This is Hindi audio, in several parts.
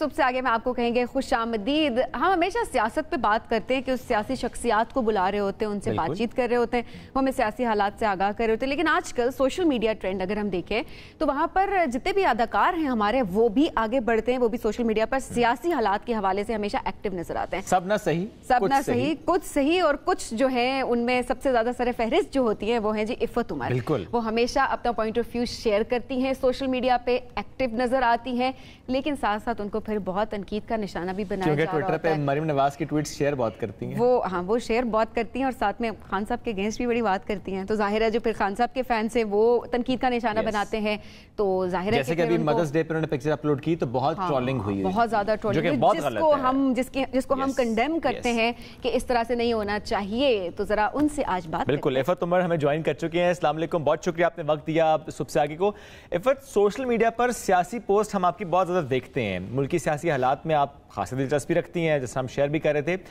सुबह से आगे में आपको कहेंगे खुशामदीद। हम हमेशा सियासत पे बात करते हैं कि उस सियासी शख्सियात को बुला रहे होते हैं, उनसे बातचीत कर रहे होते हैं, वो हमें सियासी हालात से आगाह कर रहे होते हैं। लेकिन आजकल सोशल मीडिया ट्रेंड अगर हम देखें तो वहाँ पर जितने भी अदाकार हैं हमारे, वो भी आगे बढ़ते हैं, वो भी सोशल मीडिया पर सियासी हालात के हवाले से हमेशा एक्टिव नजर आते हैं। सब ना सही, कुछ सही और कुछ जो है उनमें सबसे ज्यादा सरफहरिस्त जो होती है वो है जी इफ़त उमर। वो हमेशा अपना पॉइंट ऑफ व्यू शेयर करती हैं, सोशल मीडिया पे एक्टिव नजर आती हैं, लेकिन साथ साथ उनको फिर बहुत तनकीद का निशाना भी बनाया जा रहा ट्विटर पे मरीम नवाज की ट्वीट्स शेयर बहुत करती हैं। वो शेयर बहुत करती हैं और साथ में खान साहब के अगेंस्ट भी बड़ी बात करती हैं। तो जाहिर है जो फिर खान साहब के फैंस हैं वो तनकीद का निशाना बनाते हैं। तो जाहिर है जैसे कि अभी मदर्स डे पर उन्होंने पिक्चर अपलोड की तो बहुत ट्रोलिंग हुई है, बहुत ज्यादा ट्रोलिंग, जिसको हम कंडेम करते हैं कि इस तरह से नहीं होना चाहिए। तो जरा उनसे आज बात बिल्कुल। इफ़त उमर हमें ज्वाइन कर चुके हैं। अस्सलाम वालेकुम, बहुत शुक्रिया आपने वक्त दिया सुबह से आगे को। इफ़त, सोशल मीडिया पर सियासी पोस्ट हम आपकी बहुत ज़्यादा देखते हैं, मुल्की सियासी हालात में आप खासी दिलचस्पी रखती हैं, जैसे हम शेयर भी कर रहे थे।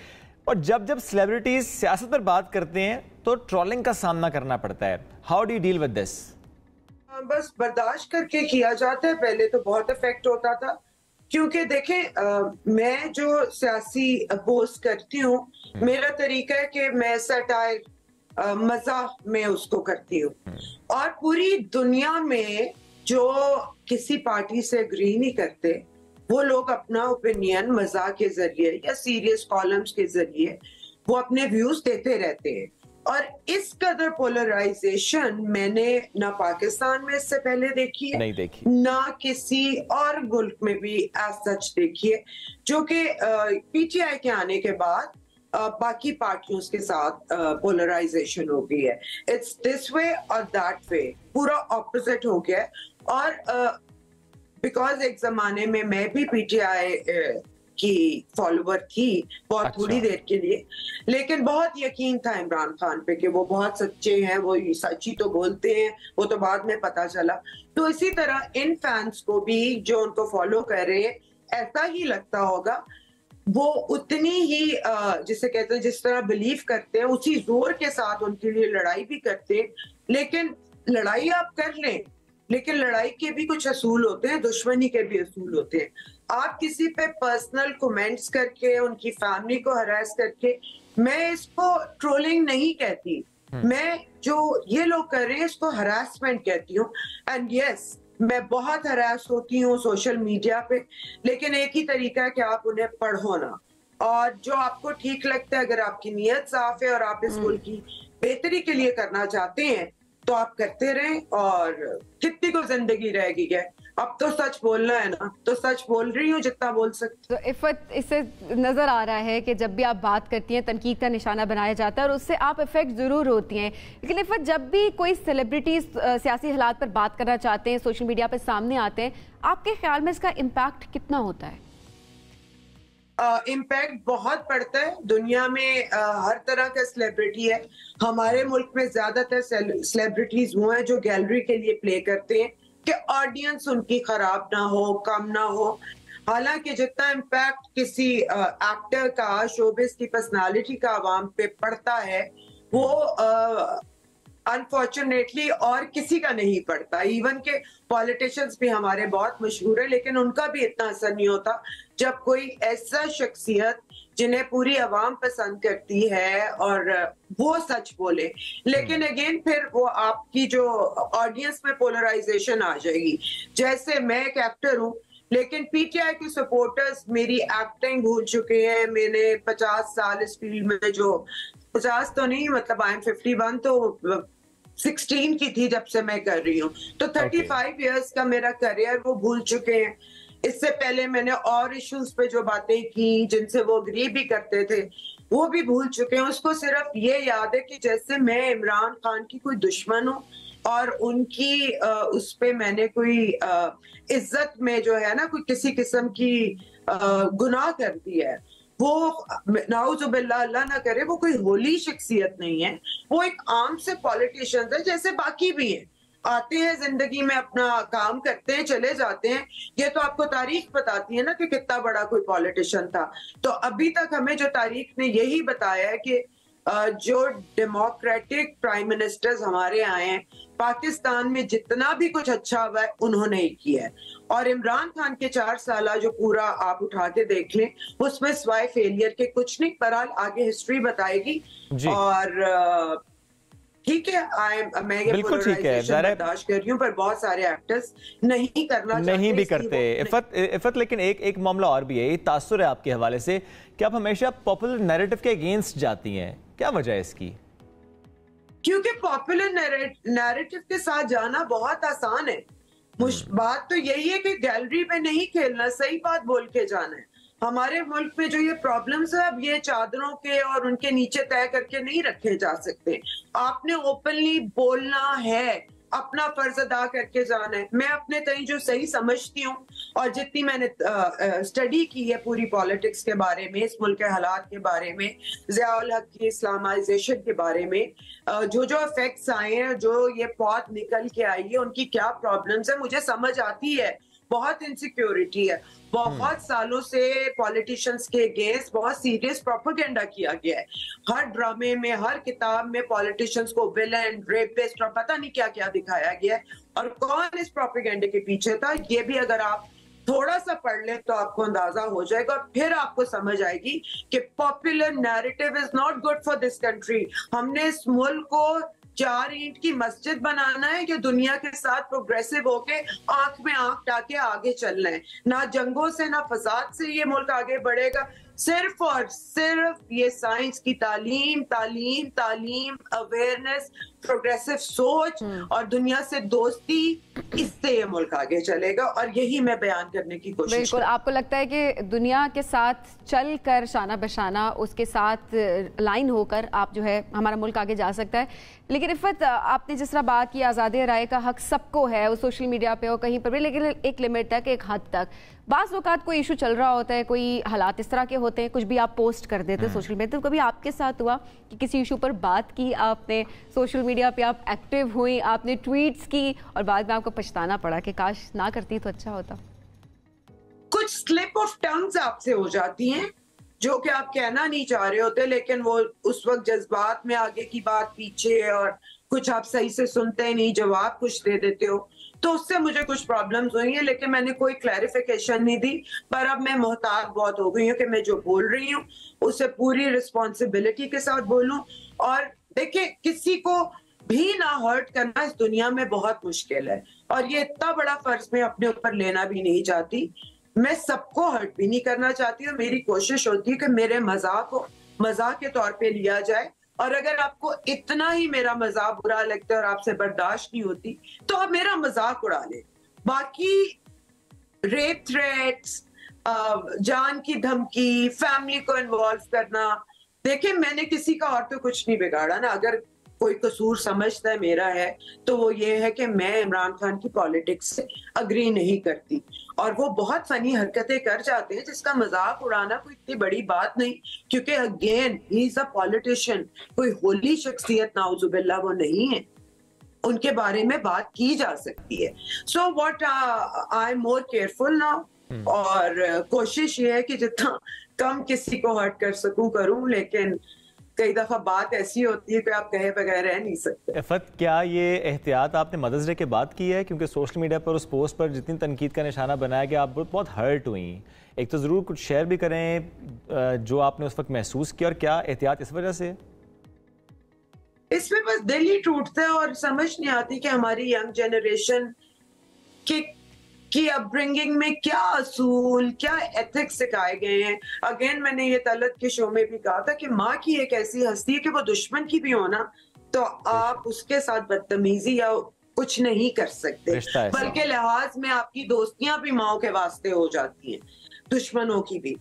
और जब जब सेलिब्रिटीज सियासत पर बात करते हैं तो ट्रोलिंग का सामना करना पड़ता है। How do you deal with this? बस बर्दाश्त करके किया जाता है। पहले तो बहुत इफेक्ट होता था, क्योंकि देखें मैं जो सियासी पोस्ट करती हूँ, मेरा तरीका है कि मैं सटायर मजाक में उसको करती हूँ। और पूरी दुनिया में जो किसी पार्टी से एग्री नहीं करते, वो लोग अपना ओपिनियन मजाक के जरिए या सीरियस कॉलम्स के जरिए वो अपने व्यूज देते रहते हैं। और इस कदर पोलराइजेशन मैंने ना पाकिस्तान में इससे पहले देखी है, नहीं देखी, ना किसी और मुल्क में भी एज सच देखी है, जो कि पीटीआई के आने के बाद बाकी पार्टियों के साथ पोलराइजेशन हो गई है। इट्स दिस वे और दैट वे, पूरा ऑपोजिट हो गया। और बिकॉज एक जमाने में मैं भी पीटीआई की फॉलोवर थी, बहुत थोड़ी देर के लिए, लेकिन बहुत यकीन था इमरान खान पे कि वो बहुत सच्चे हैं, वो सच्ची तो बोलते हैं, वो तो बाद में पता चला। तो इसी तरह इन फैंस को भी जो उनको फॉलो कर रहे हैं, ऐसा ही लगता होगा। वो उतनी ही जिसे कहते हैं, जिस तरह बिलीव करते हैं, उसी जोर के साथ उनके लिए लड़ाई भी करते हैं। लेकिन लड़ाई आप कर लें, लेकिन लड़ाई के भी कुछ असूल होते हैं, दुश्मनी के भी असूल होते हैं। आप किसी पे पर्सनल कमेंट्स करके, उनकी फैमिली को हरास करके, मैं इसको ट्रोलिंग नहीं कहती, मैं जो ये लोग कर रहे हैं इसको हरासमेंट कहती हूँ। एंड यस, मैं बहुत हरास होती हूँ सोशल मीडिया पे, लेकिन एक ही तरीका है कि आप उन्हें पढ़ो ना, और जो आपको ठीक लगता है, अगर आपकी नीयत साफ है और आप इस मुल्क की बेहतरी के लिए करना चाहते हैं तो आप करते रहें। और कितनी को जिंदगी रहेगी है, अब तो सच बोलना है ना, तो सच बोल रही हूँ जितना बोल सकती। तो इफ़त, इससे नजर आ रहा है कि जब भी आप बात करती हैं तनकीद का निशाना बनाया जाता है और उससे आप इफेक्ट जरूर होती हैं। लेकिन इफ़त, जब भी कोई सेलिब्रिटीज सियासी हालात पर बात करना चाहते हैं, सोशल मीडिया पर सामने आते हैं, आपके ख्याल में इसका इम्पैक्ट कितना होता है? इम्पैक्ट बहुत पड़ता है। दुनिया में हर तरह का सेलिब्रिटी है। हमारे मुल्क में ज्यादातर सेलिब्रिटीज वो हैं जो गैलरी के लिए प्ले करते हैं कि ऑडियंस उनकी खराब ना हो, कम ना हो। हालांकि जितना इम्पैक्ट किसी एक्टर का, शोबिस की पर्सनालिटी का आवाम पे पड़ता है, वो अनफॉर्चुनेटली और किसी का नहीं पड़ता। इवन के पॉलिटिशियंस भी हमारे बहुत मशहूर है, लेकिन उनका भी इतना असर नहीं होता जब कोई ऐसा शख्सियत जिन्हें पूरी आवाम पसंद करती है और वो सच बोले। लेकिन अगेन फिर वो आपकी जो ऑडियंस में पोलराइजेशन आ जाएगी। जैसे मैं एक एक्टर हूँ, लेकिन पीटीआई के सपोर्टर्स मेरी एक्टिंग भूल चुके हैं। मैंने 50 साल इस फील्ड में, जो 50 तो नहीं, मतलब आई एम 51, तो 16 की थी जब से मैं कर रही हूँ, तो 35 इयर्स का मेरा करियर वो भूल चुके हैं। इससे पहले मैंने और इश्यूज पे जो बातें की जिनसे वो अग्री भी करते थे, वो भी भूल चुके हैं। उसको सिर्फ ये याद है कि जैसे मैं इमरान खान की कोई दुश्मन हूँ और उनकी उस पे मैंने कोई इज्जत में जो है ना कोई किसी किस्म की गुनाह कर दिया है। वो नाउजुबिल्लाह, अल्लाह ना करे, वो कोई होली शख्सियत नहीं है। वो एक आम से पॉलिटिशियन है जैसे बाकी भी हैं, आते हैं जिंदगी में, अपना काम करते हैं, चले जाते हैं। ये तो आपको तारीख बताती है ना कि कितना बड़ा कोई पॉलिटिशियन था। तो अभी तक हमें जो तारीख ने यही बताया है कि जो डेमोक्रेटिक प्राइम मिनिस्टर्स हमारे आए हैं, पाकिस्तान में जितना भी कुछ अच्छा हुआ है उन्होंने ही किया है। और इमरान खान के 4 साल जो पूरा आप उठा के देख लें, उसमें स्वाय फेलियर के कुछ नहीं। बहरहाल आगे हिस्ट्री बताएगी। और ठीक है, मैं बिल्कुल ठीक है, बर्दाश्त कर रही हूँ, पर बहुत सारे एक्टर्स नहीं करना नहीं भी करते। इफत लेकिन एक मामला और भी है, ये तासुर है आपके हवाले से कि आप हमेशा पॉपुलर नैरेटिव के अगेंस्ट जाती हैं, क्या वजह है इसकी? क्योंकि पॉपुलर नैरेटिव के साथ जाना बहुत आसान है। बात तो यही है कि गैलरी पे नहीं खेलना, सही बात बोल के जाना है। हमारे मुल्क में जो ये प्रॉब्लम्स है, अब ये चादरों के और उनके नीचे तय करके नहीं रखे जा सकते। आपने ओपनली बोलना है, अपना फर्ज अदा करके जाना है। मैं अपने तई जो सही समझती हूँ और जितनी मैंने स्टडी की है पूरी पॉलिटिक्स के बारे में, इस मुल्क के हालात के बारे में, ज़ियाउल हक की इस्लामाइजेशन के बारे में, जो इफेक्ट्स आए हैं, जो ये पौध निकल के आई है, उनकी क्या प्रॉब्लम्स है, मुझे समझ आती है। बहुत इनसिक्योरिटी है, बहुत सालों से पॉलिटिशियंस के अगेंस्ट बहुत सीरियस प्रोपेगेंडा किया गया है। हर ड्रामे में, हर किताब में पॉलिटिशियंस को विलेन, रेपिस्ट और पता नहीं क्या क्या दिखाया गया है। और कौन इस प्रोपेगेंडे के पीछे था, ये भी अगर आप थोड़ा सा पढ़ ले तो आपको अंदाजा हो जाएगा। और फिर आपको समझ आएगी कि popular narrative is not good for this country. हमने इस मुल्क को 4 ईंट की मस्जिद बनाना है कि दुनिया के साथ प्रोग्रेसिव होके आंख में आंख डाके आगे चलना है। ना जंगों से ना फसाद से ये मुल्क आगे बढ़ेगा, सिर्फ और सिर्फ ये साइंस की तालीम, तालीम, तालीम, अवेयरनेस, प्रोग्रेसिव सोच और दुनिया से दोस्ती, इससे ये मुल्क आगे चलेगा। और यही मैं बयान करने की कोशिश। बिल्कुल। आपको लगता है कि दुनिया के साथ चल कर शाना बशाना, उसके साथ लाइन होकर आप जो है हमारा मुल्क आगे जा सकता है। लेकिन इफ़त, आपने जिस तरह बात की, आज़ादी राय का हक सबको है, वो सोशल मीडिया पे हो कहीं पर भी, लेकिन एक लिमिट तक, एक हद तक। बाज़ औक़ात कोई इशू चल रहा होता है, कोई हालात इस तरह के होते हैं, कुछ भी आप पोस्ट कर देते हैं सोशल मीडिया। तो कभी आपके साथ हुआ कि किसी इशू पर बात की आपने, सोशल मीडिया पे आप एक्टिव हुई, आपने ट्वीट्स की और बाद में आपको पछताना पड़ा कि काश ना करती तो अच्छा होता? कुछ स्लिप ऑफ टंग्स आपसे हो जाती हैं जो कि आप कहना नहीं चाह रहे होते, लेकिन वो उस वक्त जज्बात में आगे की बात पीछे, और कुछ आप सही से सुनते नहीं, जवाब कुछ दे देते हो। तो उससे मुझे कुछ प्रॉब्लम्स हुई हैं, लेकिन मैंने कोई क्लैरिफिकेशन नहीं दी। पर अब मैं मोहतात बहुत हो गई हूँ कि मैं जो बोल रही हूँ उसे पूरी रिस्पॉन्सिबिलिटी के साथ बोलूं। और देखिए, किसी को भी ना हर्ट करना इस दुनिया में बहुत मुश्किल है, और ये इतना बड़ा फर्ज मैं अपने ऊपर लेना भी नहीं चाहती। मैं सबको हर्ट भी नहीं करना चाहती हूँ। मेरी कोशिश होती है कि मेरे मजाक को मजाक के तौर पे लिया जाए, और अगर आपको इतना ही मेरा मजाक बुरा लगता है और आपसे बर्दाश्त नहीं होती तो आप मेरा मजाक उड़ा ले। बाकी रेप थ्रेट्स, जान की धमकी, फैमिली को इन्वॉल्व करना, देखिए मैंने किसी का और तो कुछ नहीं बिगाड़ा ना। अगर कोई कसूर समझता है मेरा है तो वो ये है कि मैं इमरान खान की पॉलिटिक्स से अग्री नहीं करती, और वो बहुत फनी हरकतें कर जाते हैं जिसका मजाक उड़ाना कोई इतनी बड़ी बात नहीं, क्योंकि again he is a politician, कोई होली शख्सियत नाउजुबिल्लाह वो नहीं है, उनके बारे में बात की जा सकती है। So what I am more careful now, और कोशिश ये है कि जितना कम किसी को हर्ट कर सकूं करूं, लेकिन कई दफा बात ऐसी होती है कि आप कहे बगैर रह नहीं सकते। इफ़त, क्या ये एहतियात आपने मदर्स डे के बाद की है? क्योंकि सोशल मीडिया पर उस पोस्ट पर जितनी तनकीद का निशाना बनाया कि आप बहुत हर्ट हुई, एक तो ज़रूर कुछ शेयर भी करें जो आपने उस वक्त महसूस किया, और क्या एहतियात इस वजह से? इसमें बस दिल ही टूटता है और समझ नहीं आती कि हमारी यंग जनरेशन की अपब्रिंगिंग में क्या असूल, क्या एथिक्स सिखाए गए हैं। अगेन मैंने ये तलत के शो में भी कहा था कि माँ की एक ऐसी हस्ती है कि वो दुश्मन की भी हो ना तो आप उसके साथ बदतमीजी या कुछ नहीं कर सकते, बल्कि लिहाज में आपकी दोस्तियां भी माओ के वास्ते हो जाती हैं, दुश्मनों की भी।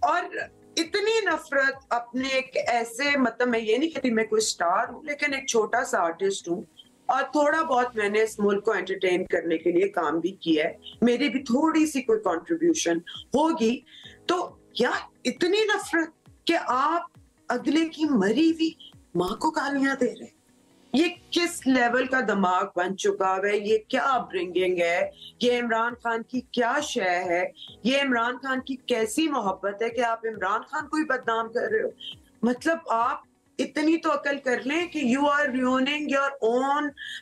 और इतनी नफरत अपने एक ऐसे, मतलब मैं ये नहीं कहती मैं कोई स्टार हूँ, लेकिन एक छोटा सा आर्टिस्ट हूँ और थोड़ा बहुत मैंने इस मुल्क को एंटरटेन करने के लिए काम भी किया है, मेरी भी थोड़ी सी कोई कंट्रीब्यूशन होगी। तो यार इतनी नफरत कि आप अगले की मरी हुई माँ को गालियां दे रहे हैं, ये किस लेवल का दिमाग बन चुका है? ये क्या अपब्रिंगिंग है? ये इमरान खान की क्या शय है? ये इमरान खान की कैसी मोहब्बत है कि आप इमरान खान को ही बदनाम कर रहे हो? मतलब आप इतनी तो अकल कर लें कि you are ruining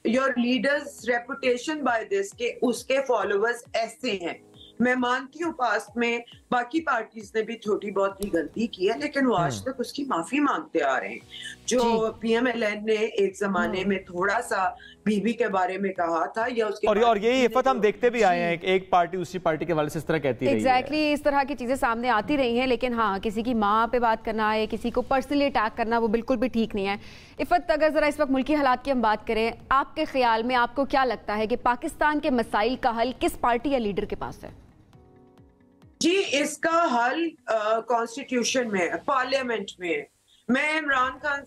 your leaders reputation by this, कि उसके फॉलोअर्स ऐसे हैं। मैं मानती हूँ पास्ट में बाकी पार्टीज ने भी छोटी बहुत ही गलती की है, लेकिन वो आज तक उसकी माफी मांगते आ रहे हैं। जो PMLN ने एक जमाने में थोड़ा सा बीबी के बारे में कहा था, या उसके और यही इफ़त हम देखते भी आए हैं, एक पार्टी दूसरी पार्टी के वाले से इस तरह कहती रही है। एग्जैक्टली, इस तरह की चीजें सामने आती रही हैं, लेकिन हाँ, किसी की माँ पे बात करना या किसी को पर्सनली अटैक करना वो बिल्कुल भी ठीक नहीं है। इफ़त, अगर जरा इस वक्त मुल्की हालात की हम बात करें, आपके ख्याल में आपको क्या लगता है कि पाकिस्तान के मसाइल का हल किस पार्टी या लीडर के पास है? जी, इसका हल कॉन्स्टिट्यूशन में है, पार्लियामेंट में है। मैं इमरान खान,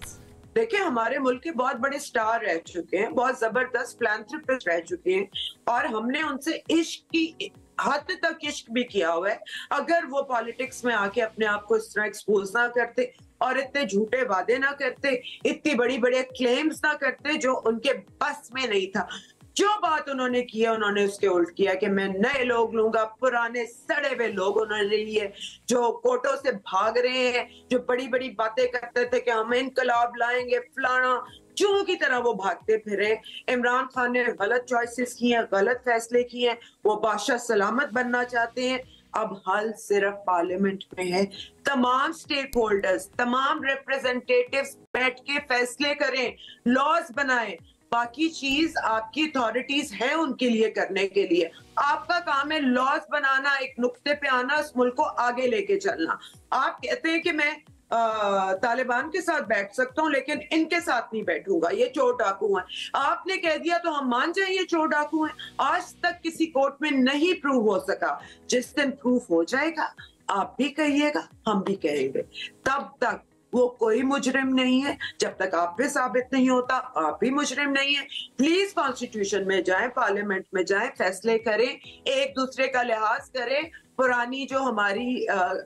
देखिए हमारे मुल्क के बहुत बड़े स्टार रह चुके हैं, बहुत जबरदस्त फिलैंथ्रोपिस्ट रह चुके हैं, और हमने उनसे इश्क की हद तक इश्क भी किया हुआ है। अगर वो पॉलिटिक्स में आके अपने आप को इस तरह एक्सपोज ना करते और इतने झूठे वादे ना करते, इतनी बड़ी बड़े क्लेम्स ना करते जो उनके बस में नहीं था। जो बात उन्होंने किया, उन्होंने उसके उल्ट किया कि मैं नए लोग लूंगा, पुराने सड़े हुए लोग उन्होंने लिए जो कोर्टों से भाग रहे हैं, जो बड़ी बड़ी बातें करते थे कि हम इनकलाब लाएंगे, फलाना, चूहों की तरह वो भागते फिरे। इमरान खान ने गलत चॉइसेस किए हैं, गलत फैसले किए हैं, वो बादशाह सलामत बनना चाहते हैं। अब हल सिर्फ पार्लियामेंट में है। तमाम स्टेक होल्डर्स, तमाम रिप्रेजेंटेटिव्स बैठ के फैसले करें, लॉज बनाएं। बाकी चीज आपकी अथॉरिटीज है उनके लिए करने के लिए। आपका काम है लॉज बनाना, एक नुक्ते पे आना, उस मुल्क को आगे लेके चलना। आप कहते हैं कि मैं तालिबान के साथ बैठ सकता हूं लेकिन इनके साथ नहीं बैठूंगा, ये चोर डाकू हैं। आपने कह दिया तो हम मान जाए ये चोर डाकू हैं। आज तक किसी कोर्ट में नहीं प्रूव हो सका। जिस दिन प्रूफ हो जाएगा आप भी कहिएगा, हम भी कहेंगे। तब तक वो कोई मुजरिम नहीं है। जब तक आप पे साबित नहीं होता आप भी मुजरिम नहीं है। प्लीज कॉन्स्टिट्यूशन में जाएं, पार्लियामेंट में जाएं, फैसले करें, एक दूसरे का लिहाज करें। पुरानी जो हमारी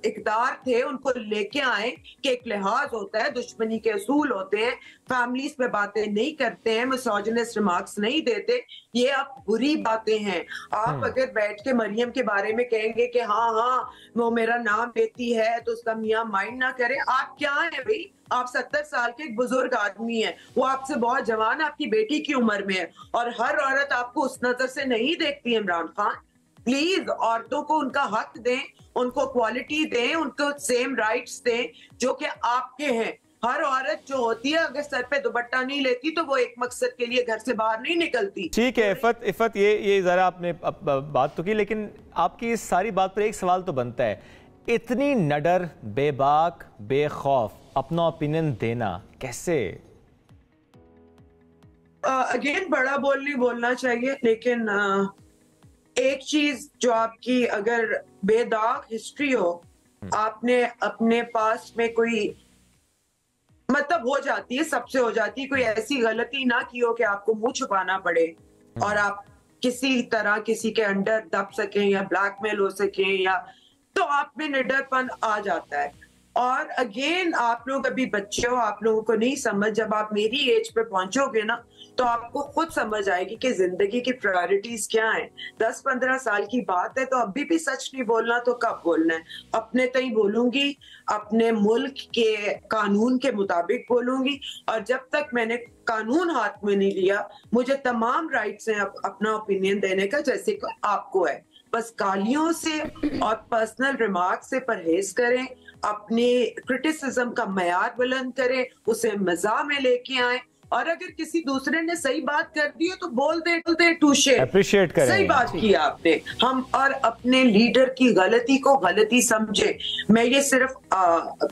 इक़दार थे उनको लेके आए कि एक लिहाज होता है, दुश्मनी के असूल होते हैं, फैमिलीज पे बातें नहीं करते हैं, मिसोजिनिस्ट रिमार्क्स नहीं देते। ये अब बुरी बातें हैं। आप अगर बैठ के मरियम के बारे में कहेंगे कि हाँ हाँ वो मेरा नाम लेती है तो उसका मियाँ माइंड ना करे, आप क्या है भाई? आप 70 साल के एक बुजुर्ग आदमी हैं, वो आपसे बहुत जवान आपकी बेटी की उम्र में है, और हर औरत आपको उस नजर से नहीं देखती। इमरान खान, प्लीज औरतों को उनका हक दें, उनको क्वालिटी दें, उनको सेम राइट्स दें जो कि आपके हैं। हर औरत जो होती है अगर सर पे दुपट्टा नहीं लेती तो वो एक मकसद के लिए घर से बाहर नहीं निकलती। ठीक है इफ़त, ये जरा आपने बात तो की, लेकिन आपकी इस सारी बात पर एक सवाल तो बनता है, इतनी नडर, बेबाक, बेखौफ अपना ओपिनियन देना कैसे? अगेन बड़ा बोल नहीं बोलना चाहिए, लेकिन एक चीज जो आपकी अगर बेदाग हिस्ट्री हो, आपने अपने पास में कोई मतलब हो जाती है, सबसे हो जाती है, कोई ऐसी गलती ना की हो कि आपको मुंह छुपाना पड़े और आप किसी तरह किसी के अंडर दब सकें या ब्लैकमेल हो सकें, या तो आप में निडरपन आ जाता है। और अगेन आप लोग अभी बच्चे हो, आप लोगों को नहीं समझ, जब आप मेरी एज पे पहुंचोगे ना तो आपको खुद समझ आएगी कि जिंदगी की प्रायोरिटीज क्या हैं। 10-15 साल की बात है तो अभी भी सच नहीं बोलना तो कब बोलना है? अपने तय बोलूंगी, अपने मुल्क के कानून के मुताबिक बोलूंगी, और जब तक मैंने कानून हाथ में नहीं लिया मुझे तमाम राइट्स हैं अपना ओपिनियन देने का, जैसे आपको है। बस गालियों से और पर्सनल रिमार्क से परहेज करें, अपने क्रिटिसिज्म का मयार बुलंद करें, उसे मज़ाक में लेके आए, और अगर किसी दूसरे ने सही बात कर दी है तो बोल दे, टूशे, अप्रिशिएट करें। सही बात की आपने। हम और अपने लीडर की गलती को गलती समझे। मैं ये सिर्फ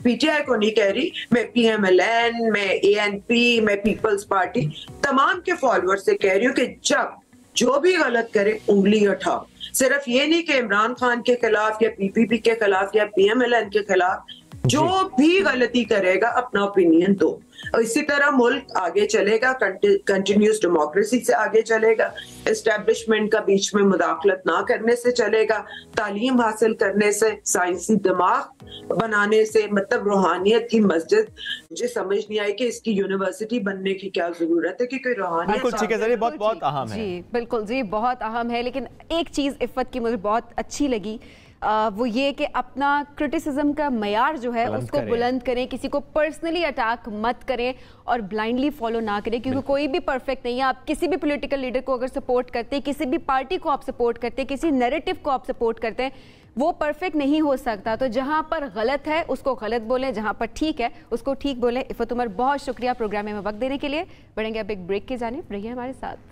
PTI को नहीं कह रही, मैं PMLN, मैं ANP, मैं पीपल्स पार्टी, तमाम के फॉलोअर से कह रही हूँ कि जब जो भी गलत करे उंगली उठाओ। सिर्फ ये नहीं कि इमरान खान के खिलाफ या PPP के खिलाफ या PMLN के खिलाफ, जो भी गलती करेगा अपना ओपिनियन दो। इसी तरह मुल्क आगे चलेगा, कंटिन्यूस डेमोक्रेसी से आगे चलेगा, एस्टेब्लिशमेंट का बीच में मुदाखलत ना करने से चलेगा, तालीम हासिल करने से, साइंसी दिमाग बनाने से, मतलब रूहानियत की मस्जिद। मुझे समझ नहीं आई कि इसकी यूनिवर्सिटी बनने की क्या जरूरत है, क्योंकि रूहानियत बहुत अहम है। जी बिल्कुल जी, बहुत अहम है। लेकिन एक चीज इफ़त की मुझे बहुत अच्छी लगी, वो ये कि अपना क्रिटिसिज्म का मयार जो है उसको बुलंद करें, किसी को पर्सनली अटैक मत करें और ब्लाइंडली फॉलो ना करें, क्योंकि कोई भी परफेक्ट नहीं है। आप किसी भी पॉलिटिकल लीडर को अगर सपोर्ट करते हैं, किसी भी पार्टी को आप सपोर्ट करते हैं, किसी नैरेटिव को आप सपोर्ट करते हैं, वो परफेक्ट नहीं हो सकता। तो जहां पर गलत है उसको गलत बोलें, जहां पर ठीक है उसको ठीक बोलें। इफ़त उमर, बहुत शुक्रिया प्रोग्राम में वक्त देने के लिए। बढ़ेंगे अब एक ब्रेक की जानिब, रहिए हमारे साथ।